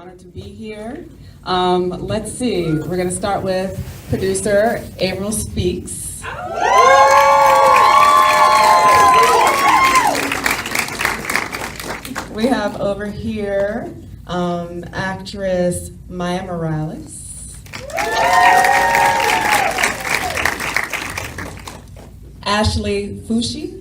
honored to be here. Let's see. We're going to start with producer Avril Speaks. We have over here actress Maya Morales. Ashlei Foushee.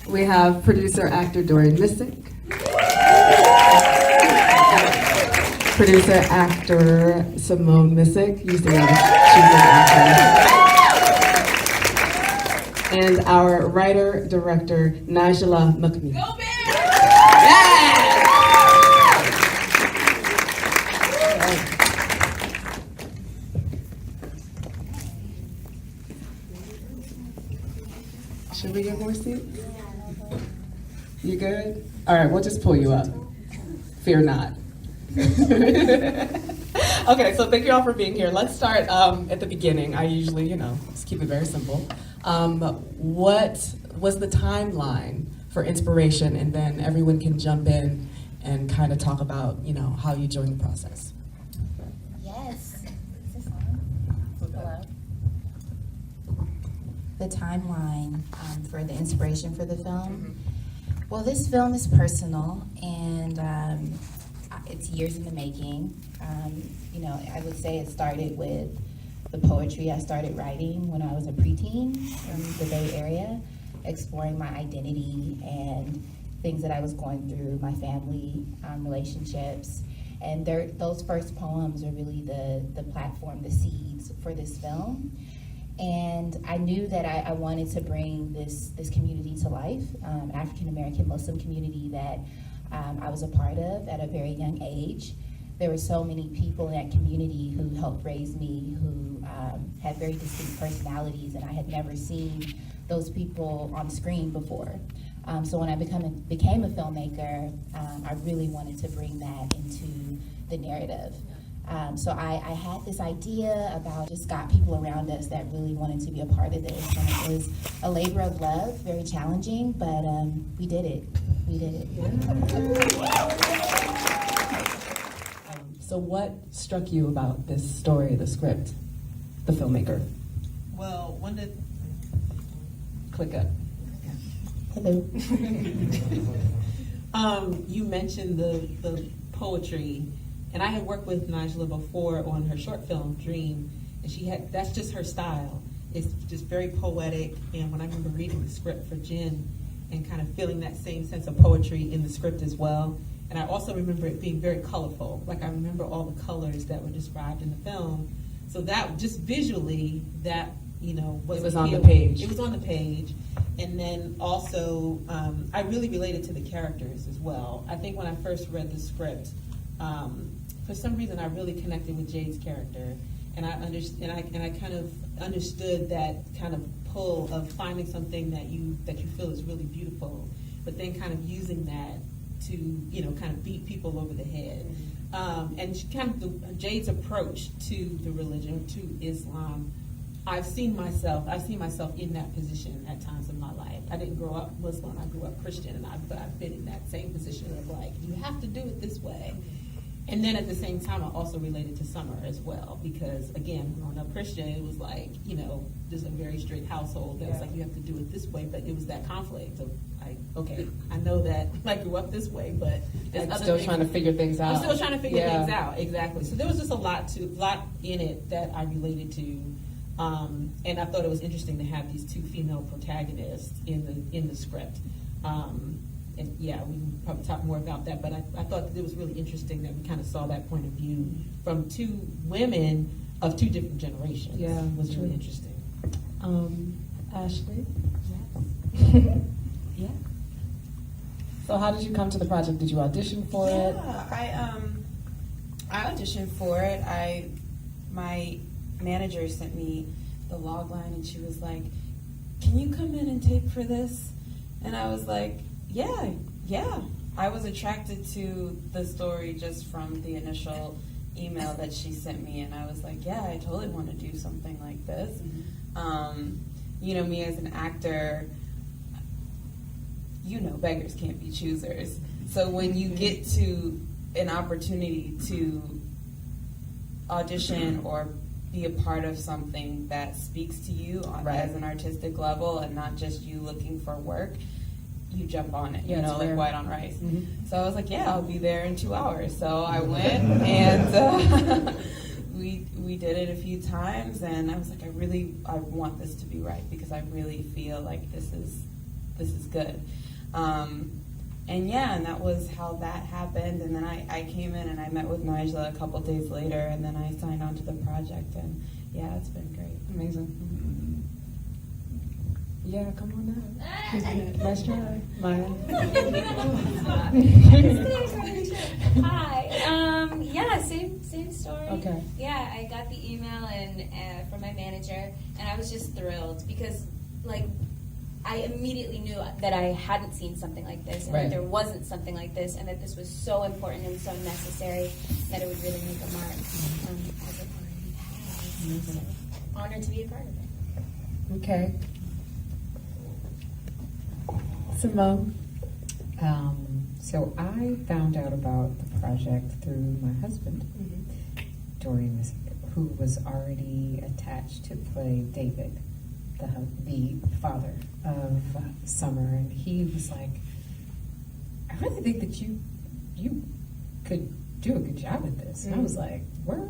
We have producer actor Dorian Missick. Producer actor Simone Missick, used to be actor. And our writer director Njila Mu'min. Go Bears! Should we get more seats? You good? All right, we'll just pull you up. Fear not. Okay, so thank you all for being here. Let's start at the beginning. I usually, just keep it very simple. What was the timeline for inspiration? And then everyone can jump in and kind of talk about, how you joined the process. Yes. Is this on? Hello? The timeline for the inspiration for the film. Well, this film is personal, and it's years in the making. I would say it started with the poetry I started writing when I was a preteen in the Bay Area, exploring my identity and things that I was going through, my family relationships. And those first poems are really the platform, the seeds for this film. And I knew that I wanted to bring this community to life, African-American Muslim community that I was a part of at a very young age. There were so many people in that community who helped raise me, who had very distinct personalities, and I had never seen those people on screen before. So when I became a filmmaker, I really wanted to bring that into the narrative. So I had this idea about just got people around us that really wanted to be a part of this. And it was a labor of love, very challenging, but we did it. We did it. So what struck you about this story, the script, the filmmaker? Well, when did... Click up. Hello. You mentioned the poetry. And I had worked with Nijla before on her short film, Dream, and that's just her style. It's just very poetic, and when I remember reading the script for Jinn and kind of feeling that same sense of poetry in the script as well, and I also remember it being very colorful. Like I remember all the colors that were described in the film. So that, just visually, that, was on the page. It was on the page. And then also, I really related to the characters as well. I think when I first read the script, for some reason, I really connected with Jade's character, and I kind of understood that kind of pull of finding something that you feel is really beautiful, but then kind of using that to kind of beat people over the head, and kind of Jade's approach to the religion, to Islam. I see myself in that position at times in my life. I didn't grow up Muslim; I grew up Christian, but I've been in that same position of like, you have to do it this way. And then at the same time, I also related to Summer as well, because again, growing up Christian, it was like, just a very strict household that was like, you have to do it this way, but it was that conflict of like, okay, I know that I grew up this way, but I'm still trying to figure things out. I'm still trying to figure things out, exactly. So there was just a lot in it that I related to, and I thought it was interesting to have these two female protagonists in the script. And yeah, we can probably talk more about that, but I thought that it was really interesting that we kind of saw that point of view from two women of two different generations. Yeah, it was really interesting. Ashlei? Yes. Yeah. So how did you come to the project? Did you audition for it? I auditioned for it. My manager sent me the log line, and she was like, "Can you come in and tape for this?" And I was like, Yeah. I was attracted to the story just from the initial email that she sent me, and I was like, yeah, I totally want to do something like this. Mm-hmm. Me as an actor, beggars can't be choosers. So when you get to an opportunity to audition or be a part of something that speaks to you as an artistic level and not just you looking for work, you jump on it, like white on rice. Mm-hmm. So I was like, yeah, I'll be there in 2 hours. So I went and we did it a few times, and I was like, I want this to be right because I really feel like this is good. And that was how that happened. And then I came in and I met with Nijla a couple days later, and then I signed on to the project, and it's been great. Amazing. Mm-hmm. Yeah, come on now. Nice try, Maya. Hi. Same story. Okay. Yeah, I got the email from my manager, and I was just thrilled because, I immediately knew that I hadn't seen something like this, and that there wasn't something like this, and that this was so important and so necessary that it would really make a mark, as it already has. So, honored to be a part of it. Okay. Simone. So I found out about the project through my husband, Dorian Missick, who was already attached to play David, the father of Summer, and he was like, I really think that you could do a good job at this. And I was like, word.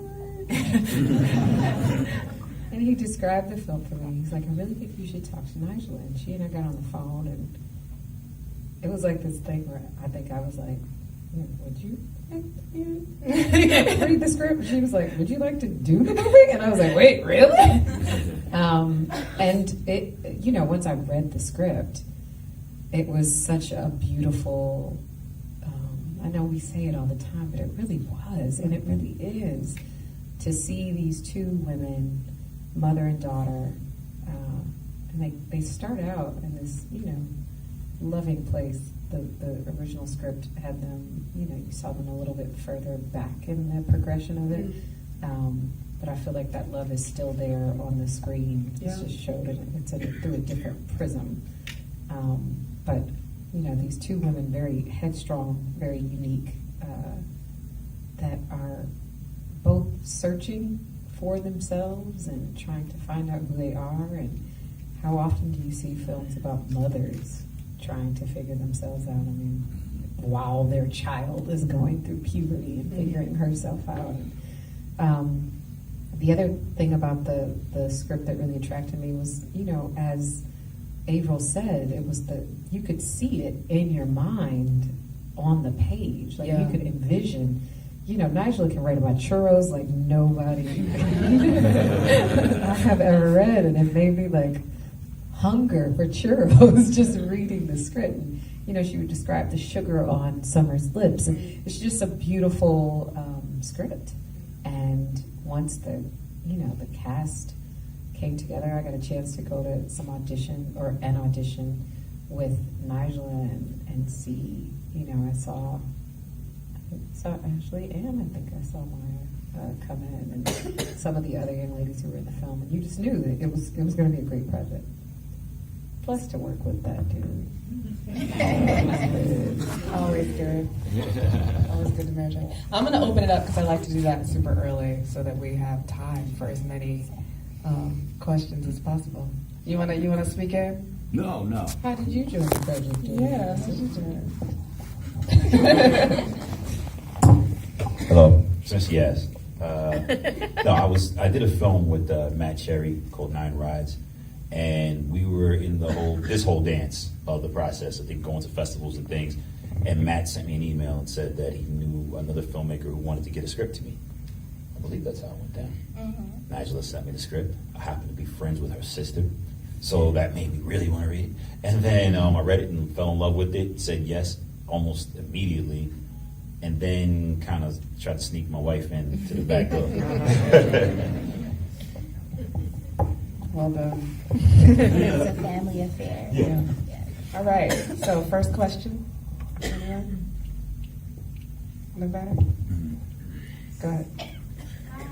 And he described the film for me. He's like, I really think you should talk to Nijla. And she and I got on the phone, and it was like this thing where I think I was like, would you read the script? She was like, would you like to do the movie? And I was like, wait, really? And it, once I read the script, it was such a beautiful, I know we say it all the time, but it really was, and it really is, to see these two women, mother and daughter, and they start out in this, loving place. The original script had them, you saw them a little bit further back in the progression of it. But I feel like that love is still there on the screen. It's just showed it. It's through a different prism. But these two women, very headstrong, very unique, that are both searching for themselves and trying to find out who they are. And how often do you see films about mothers trying to figure themselves out? I mean, while their child is going through puberty and figuring herself out. The other thing about the script that really attracted me was, as Avril said, it was you could see it in your mind on the page. Like you could envision, Nijla can write about churros like nobody I have ever read, and it made me like hunger for churros just reading the script. And, she would describe the sugar on Summer's lips, and it's just a beautiful script. And once the cast came together, I got a chance to go to an audition with Nijla and see, I saw Ashlei, and I think I saw Maya come in, and some of the other young ladies who were in the film, and you just knew that it was going to be a great project. Plus, to work with that dude. Always good. Always good to marry. I'm going to open it up because I like to do that super early so that we have time for as many questions as possible. You want to speak in? No. How did you join the project? Yeah, how did you join it? Hello. Since yes. I did a film with Matt Cherry called 9 Rides. And we were in this whole dance of the process, I think, going to festivals and things. And Matt sent me an email and said that he knew another filmmaker who wanted to get a script to me. I believe that's how it went down. Nijla sent me the script. I happened to be friends with her sister, so that made me really want to read it. And then I read it and fell in love with it, said yes almost immediately, and then kind of tried to sneak my wife in to the back door. Well done. It's a family affair. Yeah. All right. So, first question. Anyone? Nobody? Go ahead. Hi.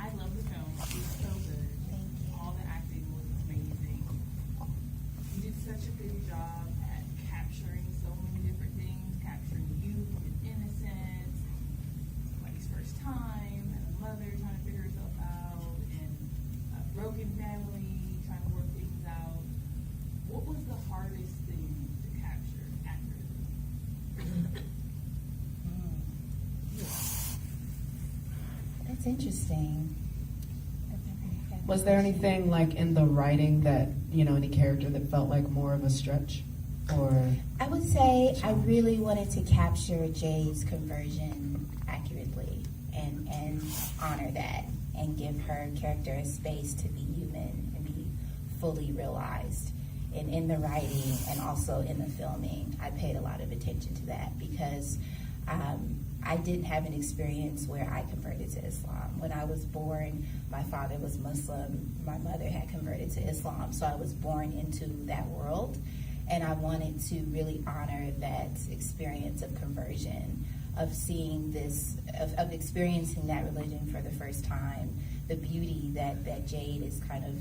I love the film. It's so good. Thank you. All the acting was amazing. You did such a good job at capturing capturing so many different things, capturing youth and innocence, somebody's first time, and a mother trying to figure herself out, and a broken family trying to work things out. What was the hardest thing to capture accurately? That's interesting. Was there anything like in the writing that, any character that felt like more of a stretch? Or I would say I really wanted to capture Jade's conversion accurately and honor that and give her character a space to be human and be fully realized. And in the writing and also in the filming, I paid a lot of attention to that because I didn't have an experience where I converted to Islam. When I was born, my father was Muslim, my mother had converted to Islam, so I was born into that world, and I wanted to really honor that experience of conversion, of seeing this, of experiencing that religion for the first time, the beauty that Jade is kind of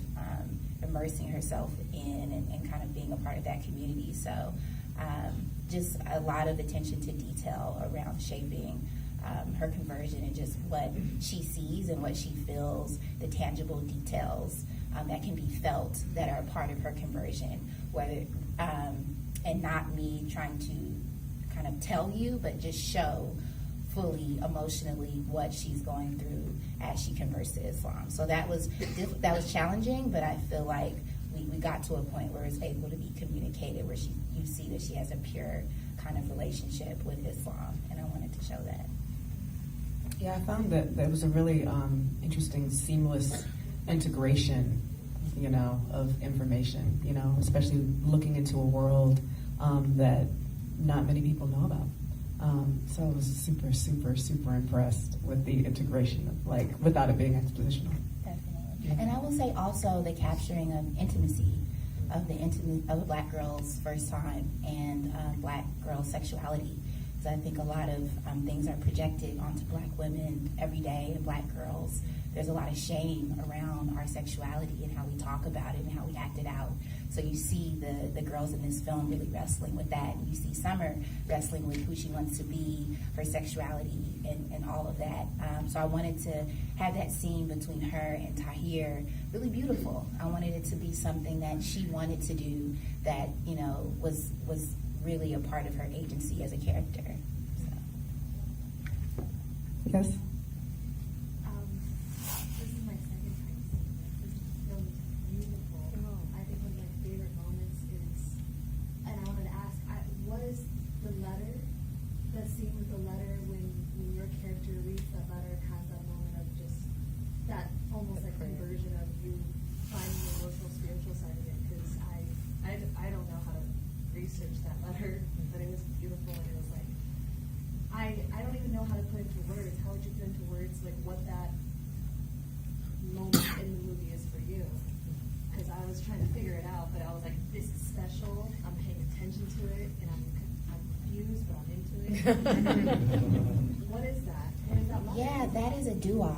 immersing herself in and kind of being a part of that community. So just a lot of attention to detail around shaping her conversion and just what she sees and what she feels, the tangible details that can be felt that are a part of her conversion, whether and not me trying to kind of tell you, but just show fully emotionally what she's going through as she converts to Islam. So that was challenging, but I feel like we got to a point where it's able to be communicated, where you see that she has a pure kind of relationship with Islam, and I wanted to show that. Yeah, I found that there was a really interesting, seamless integration, of information, especially looking into a world that not many people know about. So I was super, super, super impressed with the integration of, without it being expositional. Definitely. Yeah. And I will say also the capturing of intimacy, of a black girl's first time and black girl sexuality. Because I think a lot of things are projected onto black women every day and black girls. There's a lot of shame around our sexuality and how we talk about it and how we act it out. So you see the girls in this film really wrestling with that. And you see Summer wrestling with who she wants to be, her sexuality, and all of that. So I wanted to have that scene between her and Tahir really beautiful. I wanted it to be something that she wanted to do that, was really a part of her agency as a character. So. Yes? This is my second time seeing this. This film is beautiful. I think one of my favorite moments is, and I wanted to ask, what is the letter, the scene with the letter when your character reads that letter and has that moment of just that almost like conversion of you finding the emotional, spiritual side of it? Because I don't know how to research that letter, but it was beautiful, and it was like, I don't even know how to put into words. How would you put into words like what that moment in the movie is for you? Because I was trying to figure it out, but I was like, this is special. I'm paying attention to it, and I'm confused, but I'm into it. What is that? What is that? Yeah, that is a dua.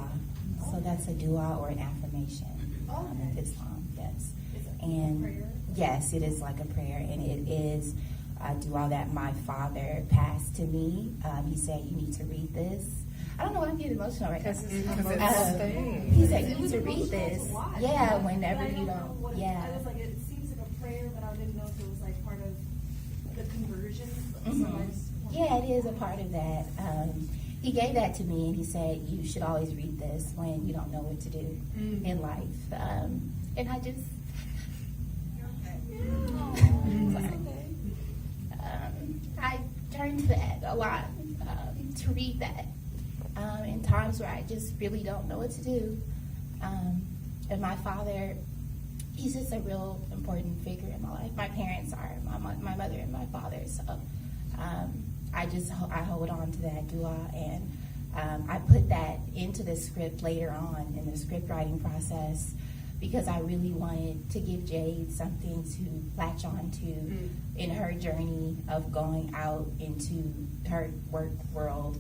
So that's a dua or an affirmation Okay. in Islam, yes. Is it And a prayer? yes, it is like a prayer, and it is a dua that my father passed to me. He said, you need to read this. I don't know why I'm getting emotional right now. He said, you need to read this. Yeah, whenever you don't. Yeah. I was like, it seems like a prayer, but I didn't know if it was like part of the conversion. So I just Yeah, it is a part of that. He gave that to me, and he said, you should always read this when you don't know what to do in life. And I just... I turn to that a lot, to read that in times where I just really don't know what to do. And my father, he's just a real important figure in my life. My parents are, my mother and my father. So I hold on to that dua, and I put that into the script later on in the script writing process, because I really wanted to give Jade something to latch on to in her journey of going out into her work world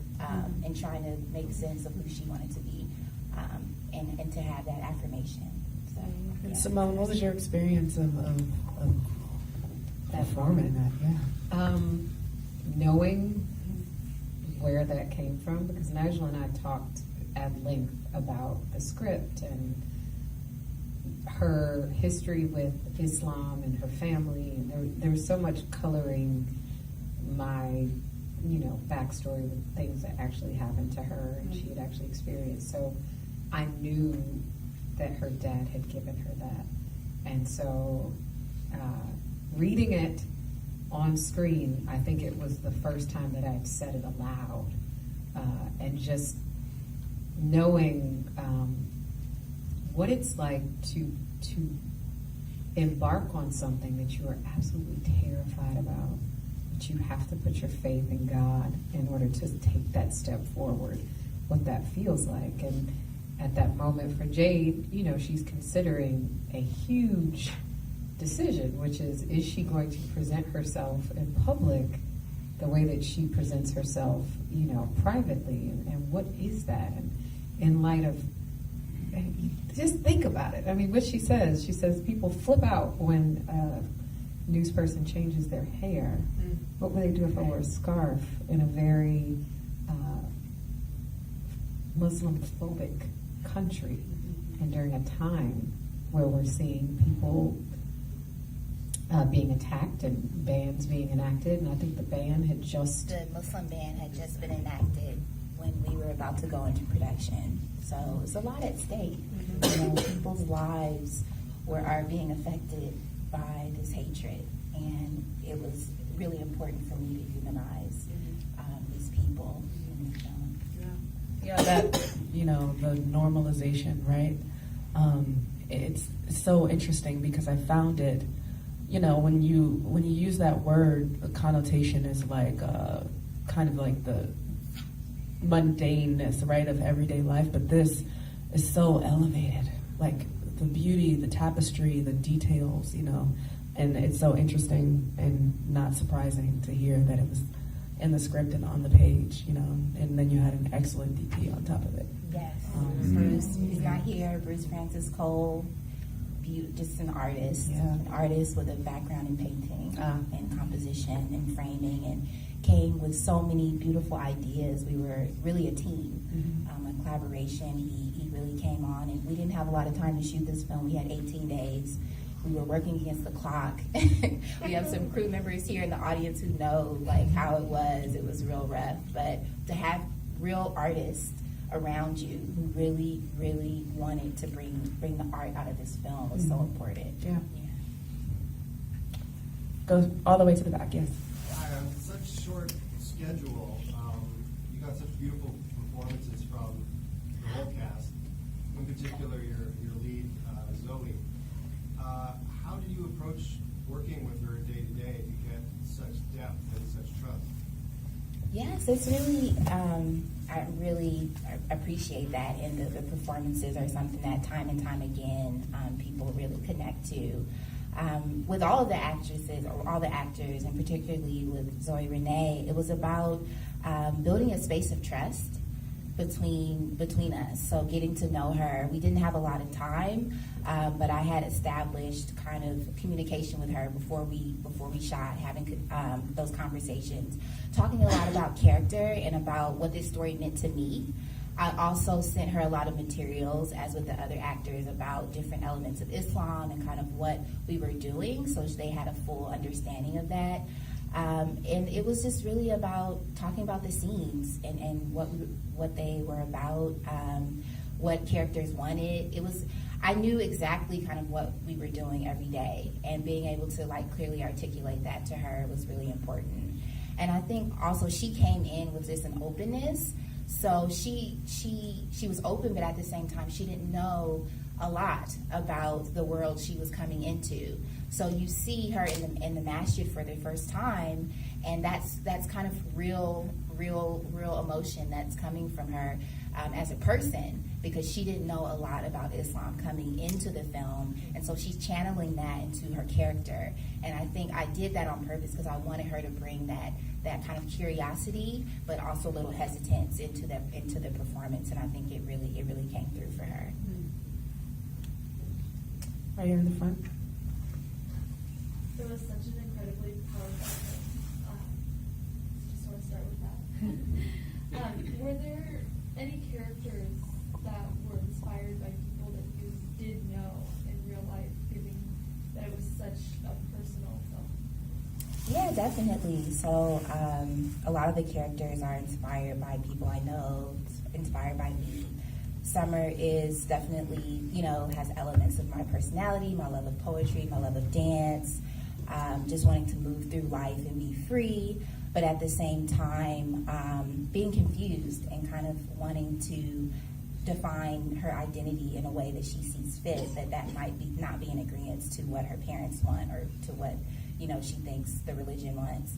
and trying to make sense of who she wanted to be, and to have that affirmation. So, And yeah. Simone, what was your experience of that performing that, yeah. Knowing where that came from, because Nijla and I talked at length about the script and her history with Islam and her family, and there was so much coloring my, backstory with things that actually happened to her and she had actually experienced. So I knew that her dad had given her that. And so reading it on screen, I think it was the first time that I'd said it aloud. And just knowing what it's like to embark on something that you are absolutely terrified about, but you have to put your faith in God in order to take that step forward, what that feels like. And at that moment for Jade, she's considering a huge decision, which is she going to present herself in public the way that she presents herself, privately, and what is that? And in light of, just think about it. I mean, what she says people flip out when a news person changes their hair. What would they do if I wore a scarf in a very Muslim-phobic country, and during a time where we're seeing people being attacked and bans being enacted, and I think the Muslim ban had just been enacted when we were about to go into production. So it's a lot at stake. People's lives are being affected by this hatred, and it was really important for me to humanize these people in the film. Yeah, that, the normalization, right? It's so interesting because I found it, when you use that word, the connotation is like kind of like the mundaneness, right, of everyday life, but this is so elevated, like the beauty, the tapestry, the details, and it's so interesting and not surprising to hear that it was in the script and on the page, and then you had an excellent DP on top of it. Yes. Bruce is not here. Bruce Francis Cole, just an artist, an artist with a background in painting and composition and framing, and came with so many beautiful ideas. We were really a team, a collaboration. He really came on, and we didn't have a lot of time to shoot this film. We had 18 days. We were working against the clock. We have some crew members here in the audience who know how it was. It was real rough, but to have real artists around you who really, really wanted to bring the art out of this film was so important. Yeah. Go all the way to the back, yes. Such short schedule. You got such beautiful performances from the whole cast. In particular, your lead, Zoe. How did you approach working with her day to day to get such depth and such trust? Yes, it's really, I really appreciate that, and the performances are something that time and time again people really connect to. With all of the actresses, or all the actors, and particularly with Zoe Renee, it was about building a space of trust between us. So getting to know her, we didn't have a lot of time, but I had established kind of communication with her before we shot, having those conversations, talking a lot about character and about what this story meant to me. I also sent her a lot of materials, as with the other actors, about different elements of Islam and kind of what we were doing, so they had a full understanding of that. And it was just really about talking about the scenes and what they were about, what characters wanted. I knew exactly kind of what we were doing every day, and being able to clearly articulate that to her was really important. And I think also she came in with just an openness. So she was open, but at the same time, she didn't know a lot about the world she was coming into. So you see her in the masjid for the first time, and that's kind of real emotion that's coming from her as a person, because she didn't know a lot about Islam coming into the film, and so she's channeling that into her character. And I think I did that on purpose because I wanted her to bring that kind of curiosity, but also a little hesitance into the performance, and I think it really came through for her. Right here in the front. It was such an incredible incredibly powerful. Just want to start with that. Were there any characters that were inspired by people that you did know in real life, given that it was such a personal film? Yeah, definitely. So a lot of the characters are inspired by people I know, inspired by me. Summer is definitely, has elements of my personality, my love of poetry, my love of dance, just wanting to move through life and be free, but at the same time being confused and kind of wanting to define her identity in a way that she sees fit, that might be not be in agreement to what her parents want or to what she thinks the religion wants.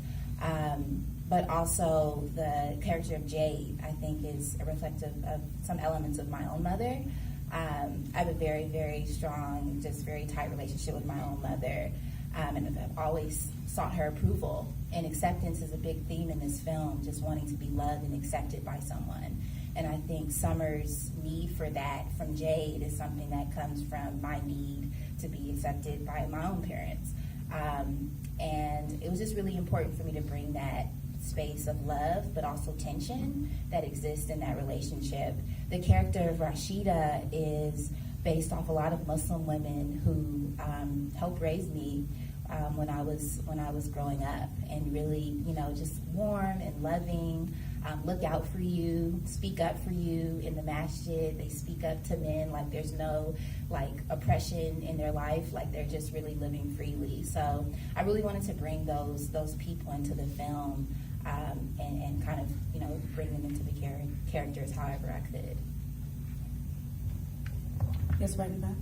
But also the character of Jade, I think, is reflective of some elements of my own mother. I have a very, very strong, just very tight relationship with my own mother, and I've always sought her approval. And acceptance is a big theme in this film, just wanting to be loved and accepted by someone. And I think Summer's need for that from Jade is something that comes from my need to be accepted by my own parents. And it was just really important for me to bring that space of love, but also tension that exists in that relationship. The character of Rashida is based off a lot of Muslim women who helped raise me when I was growing up, and really, just warm and loving, look out for you, speak up for you in the masjid. They speak up to men like there's no oppression in their life, like they're just really living freely. So I really wanted to bring those people into the film and kind of bring them into the characters however I could. Yes, right in the back.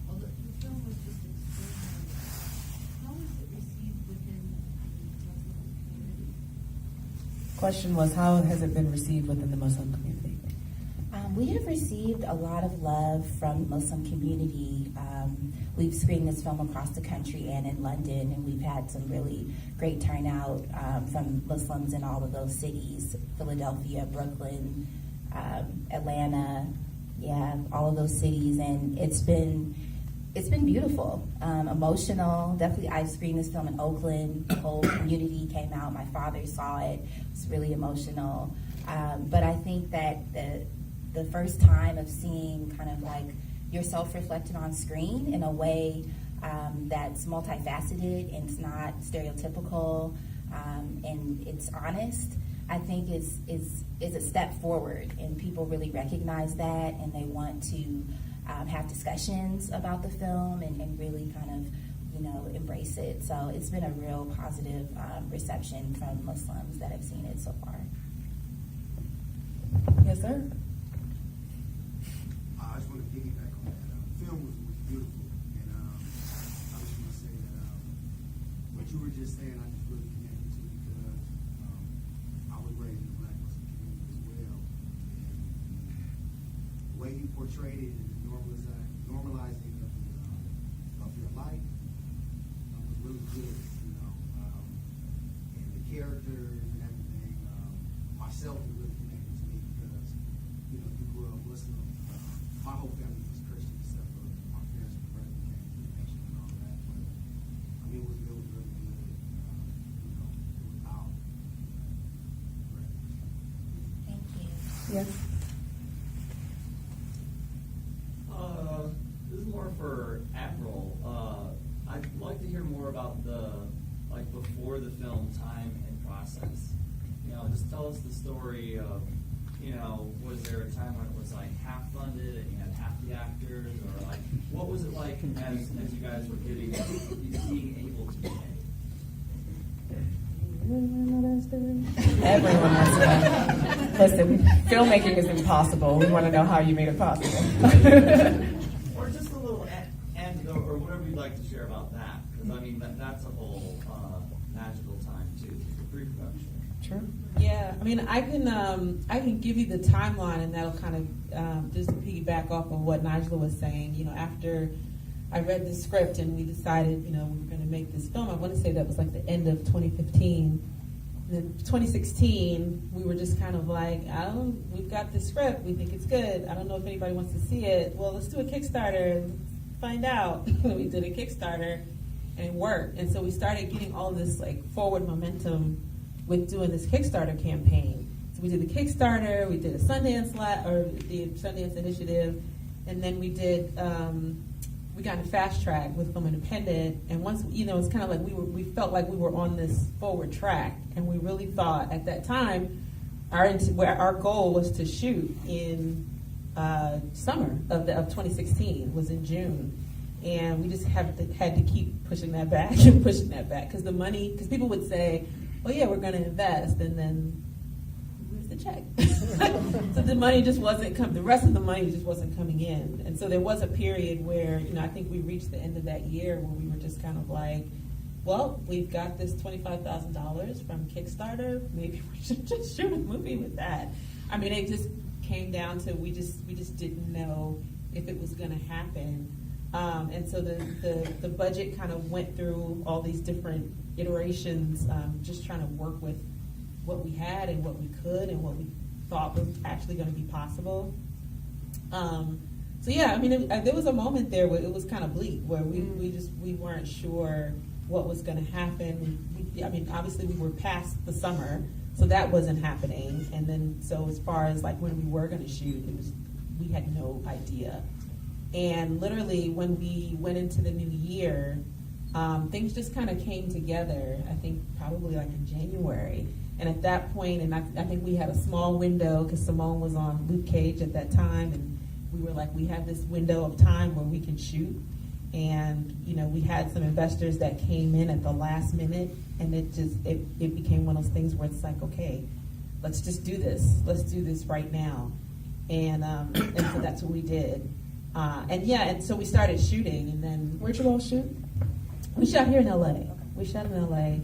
Well, the film was just extraordinary. How was it received within the Muslim community? Question was, how has it been received within the Muslim community? We have received a lot of love from the Muslim community. We've screened this film across the country and in London, and we've had some really great turnout from Muslims in all of those cities: Philadelphia, Brooklyn, Atlanta, all of those cities, and it's been beautiful, emotional. Definitely, I screened this film in Oakland. The whole community came out. My father saw it. It was really emotional. But I think that the first time of seeing kind of like yourself reflected on screen in a way that's multifaceted and it's not stereotypical and it's honest, I think is a step forward, and people really recognize that, and they want to have discussions about the film and really kind of embrace it. So it's been a real positive reception from Muslims that have seen it so far. Yes, sir. I just want to piggyback on that. The film was beautiful, and I just want to say that what you were just saying, I just really connected to, because I was raised in the Black Muslim community as well, and the way you portrayed it and the normalizing of your life was really good, and the characters and everything. Myself was really connected to me because you grew up Muslim. My whole family was Christian, except for my parents were came to the nation and all that. But it was really, really good. It was powerful. Thank you. Yes. This is more for Avril. I'd like to hear more about the before the film time and process. Just tell us the story of, was there a time when it was half funded and you had half the actors, or what was it like as you guys were being able to be made? Everyone wants to know. Listen, filmmaking is impossible. We want to know how you made it possible. Or just a little anecdote or whatever you'd like to share about that, because that's a whole magical time too, the pre-production. True. Yeah, I can give you the timeline, and that'll kind of just piggyback off of what Nijla was saying. After I read the script and we decided, we were going to make this film, I want to say that was the end of 2015. Then 2016, we were just kind of we've got the script, we think it's good. I don't know if anybody wants to see it. Well, let's do a Kickstarter and find out. We did a Kickstarter. and it worked. And so we started getting all this like forward momentum with doing this Kickstarter campaign. So we did the Kickstarter, we did a Sundance the Sundance Initiative, and then we did we got in fast track with Film Independent. And once it's kind of like we felt like we were on this forward track, and we really thought at that time our goal was to shoot in summer of 2016, was in June. And we just had to keep pushing that back and pushing that back because people would say, oh yeah, we're going to invest, and then where's the check? So the money just wasn't the rest of the money just wasn't coming in. And so there was a period where, I think we reached the end of that year where we were just kind of like, well, we've got this $25,000 from Kickstarter, maybe we should just shoot a movie with that. I mean, it just came down to we just didn't know if it was going to happen. And so the budget kind of went through all these different iterations, just trying to work with what we had and what we could and what we thought was actually going to be possible. So yeah, I mean, there was a moment there where it was kind of bleak, where we weren't sure what was going to happen. I mean, obviously we were past the summer, so that wasn't happening. And then, so as far as like when we were going to shoot, we had no idea. And literally, when we went into the new year, things just kind of came together, I think probably like in January. And at that point, and I think we had a small window because Simone was on Luke Cage at that time, and we were like, we have this window of time where we can shoot. And, we had some investors that came in at the last minute, and it became one of those things where it's like, okay, let's just do this. Let's do this right now. And so that's what we did. And so we started shooting, and then Where'd you all shoot? we shot here in LA. We shot in LA,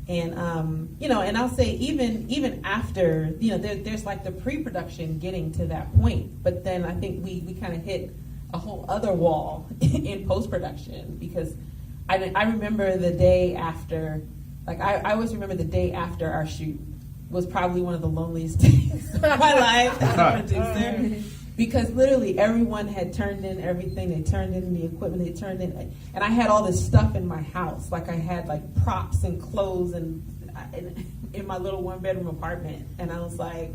and and I'll say even after there's like the pre-production getting to that point, but then I think we kind of hit a whole other wall in post-production, because I remember the day after, like I always remember the day after our shoot was probably one of the loneliest days of my life as a producer. Because literally everyone had turned in everything. They turned in the equipment. They turned in, and I had all this stuff in my house. Like I had like props and clothes and in my little 1-bedroom apartment. And I was like,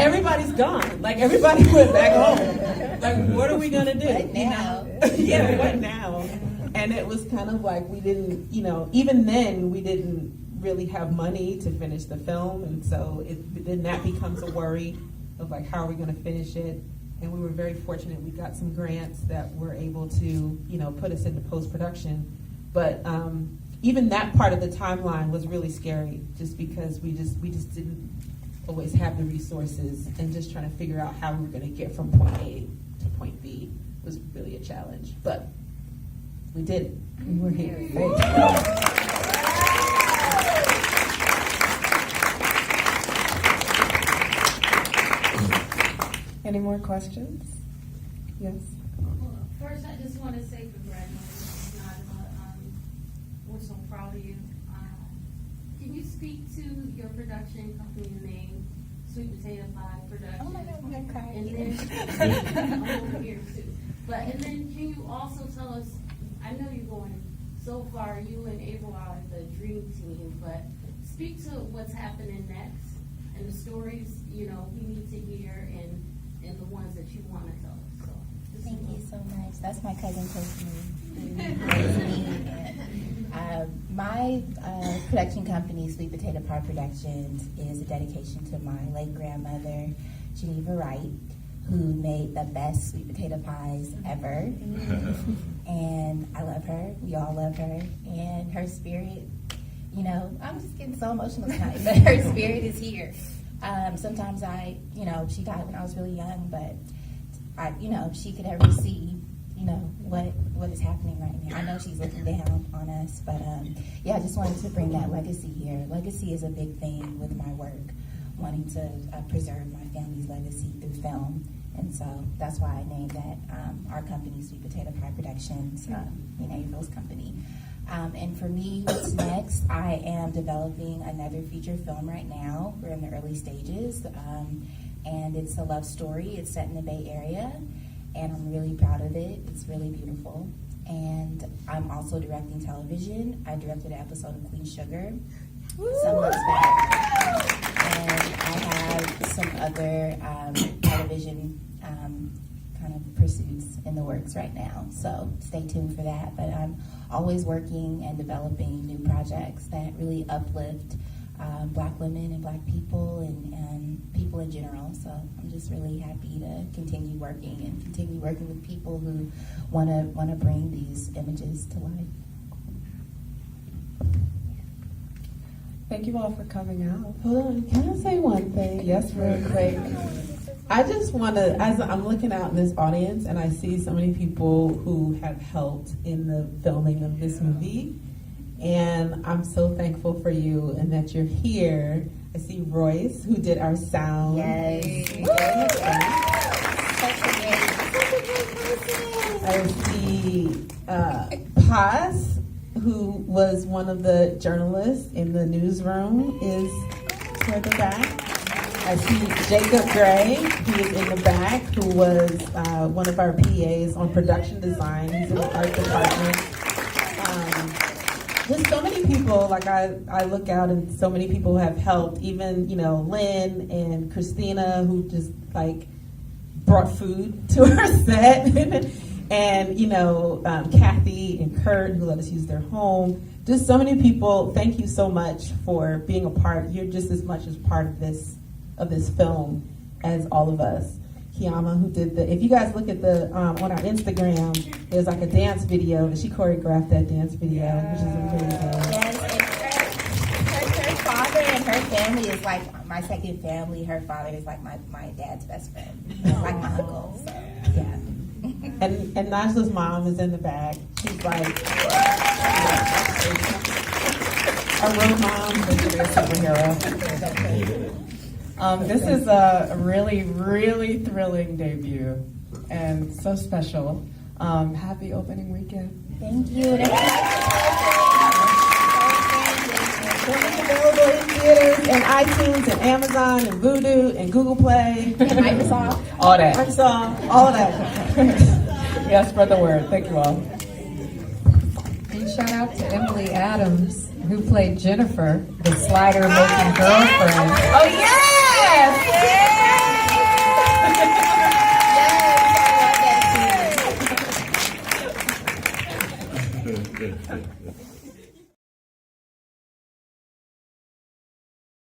everybody's gone. Like everybody went back home. Like what are we gonna do? What now? Yeah, what now? And it was kind of like we didn't, even then we didn't really have money to finish the film, and so then that becomes a worry of like, how are we going to finish it? And we were very fortunate, we got some grants that were able to put us into post-production, but even that part of the timeline was really scary, just because we just didn't always have the resources, and just trying to figure out how we were going to get from point A to point B was really a challenge, but we did it. We were here. Any more questions? Yes. Well, first, I just want to say congratulations, Nijla. We're so proud of you. Can you speak to your production company's name, Sweet Potato Pie Productions? Oh my God, I'm gonna cry. And then I'm over here too. And then can you also tell us? I know you're going so far. You and Avril are the dream team, but speak to what's happening next and the stories we need to hear and the ones that you want to tell us. So, Thank you so much. That's my cousin Tiffany. My production company, Sweet Potato Pie Productions, is a dedication to my late grandmother, Geneva Wright, who made the best sweet potato pies ever. And I love her. We all love her. And her spirit, I'm just getting so emotional tonight, but her spirit is here. Sometimes she died when I was really young, but if she could ever see, what is happening right now. I know she's looking down on us, but I just wanted to bring that legacy here. Legacy is a big thing with my work, wanting to preserve my family's legacy through film. And so that's why I named that our company, Sweet Potato Pie Productions, Avril's company. And for me, what's next? I am developing another feature film right now. We're in the early stages, and it's a love story. It's set in the Bay Area, and I'm really proud of it. It's really beautiful. I'm also directing television. I directed an episode of Queen Sugar some months back. And I have some other television kind of pursuits in the works right now. So stay tuned for that. But I'm always working and developing new projects that really uplift Black women and Black people and people in general. So I'm just really happy to continue working with people who want to bring these images to life. Thank you all for coming out. Hold on, can I say one thing? Yes, real quick. I just want to, as I'm looking out in this audience and I see so many people who have helped in the filming of this movie, and I'm so thankful for you and that you're here. I see Royce, who did our sound. Yes. I see Paz, who was one of the journalists in the newsroom, is toward the back. I see Jacob Gray, who is in the back, who was one of our PAs on production design. He's in the art department. Just so many people, like I look out and so many people have helped, even, Lynn and Christina, who just brought food to our set. And, Kathy and Kurt, who let us use their home. Just so many people, thank you so much for being a part. You're just as much as part of this film as all of us. Kiama, who did if you guys look at on our Instagram, there's a dance video, and she choreographed that dance video, which is amazing. Yes, and her father and her family is like my second family. Her father is like my dad's best friend, like my uncle. So, yeah. And Nijla's mom is in the back. She's like a real mom, but she's a superhero. This is a really, really thrilling debut and so special. Happy opening weekend. Thank you. It's available in theaters and iTunes and Amazon and Vudu and Google Play And Microsoft. All that. Microsoft, all of that. Yes, spread the word. Thank you all. And shout out to Emily Adams, who played Jennifer, the slider-making girlfriend. Oh, yes! Yes.